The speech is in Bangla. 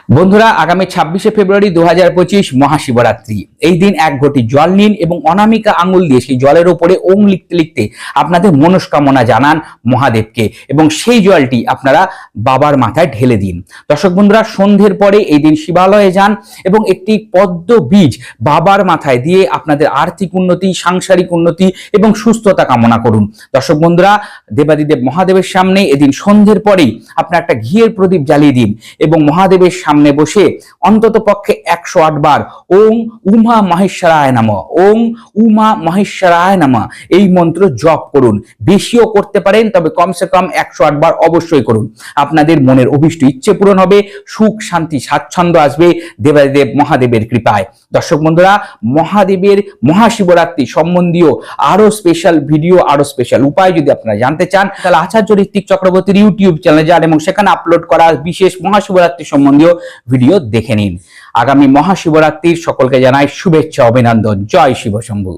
বন্ধুরা, আগামী 26শে ফেব্রুয়ারি 2025 মহাশিবরাত্রি। এই দিন এক ঘটি জল নিন এবং অনামিকা আঙুল দিয়ে সেই জলের ওপরে ওম লিখতে লিখতে আপনাদের মনস্কামনা জানান মহাদেবকে এবং সেই জলটি আপনারা বাবার মাথায় ঢেলে দিন। দর্শক বন্ধুরা, সন্ধ্যের পরে এই দিন শিবালয়ে যান এবং একটি পদ্ম বীজ বাবার মাথায় দিয়ে আপনাদের আর্থিক উন্নতি, সাংসারিক উন্নতি এবং সুস্থতা কামনা করুন। দর্শক বন্ধুরা, দেবাদিদেব মহাদেবের সামনে এদিন সন্ধ্যের পরেই আপনার একটা ঘিয়ের প্রদীপ জ্বালিয়ে দিন এবং মহাদেবের সামনে বসে অন্তত পক্ষে 108 বার ওং উমা মহেশ্বরায় নমঃ, ওং উমা মহেশ্বরায় নমঃ এই মন্ত্র জপ করুন। বেশিও করতে পারেন, তবে কমসে কম 108 বার অবশ্যই করুন। আপনাদের মনের অভিষ্ট ইচ্ছে পূরণ হবে, সুখ শান্তি স্বাচ্ছন্দ্য আসবে দেবাদিদেব মহাদেবের কৃপায়। দর্শক বন্ধুরা, মহাদেবের মহাশিবরাত্রি সম্বন্ধীয় আরো স্পেশাল ভিডিও, আরো স্পেশাল উপায় যদি আপনারা জানতে চান, তাহলে আচার্য ঋত্বিক চক্রবর্তীর ইউটিউব চ্যানেলে যান এবং সেখানে আপলোড করা বিশেষ মহাশিবরাত্রি সম্বন্ধীয় ভিডিও দেখে নিন। আগামী মহাশিবরাত্রির সকলকে জানাই শুভেচ্ছা, অভিনন্দন। জয় শিব শম্ভু।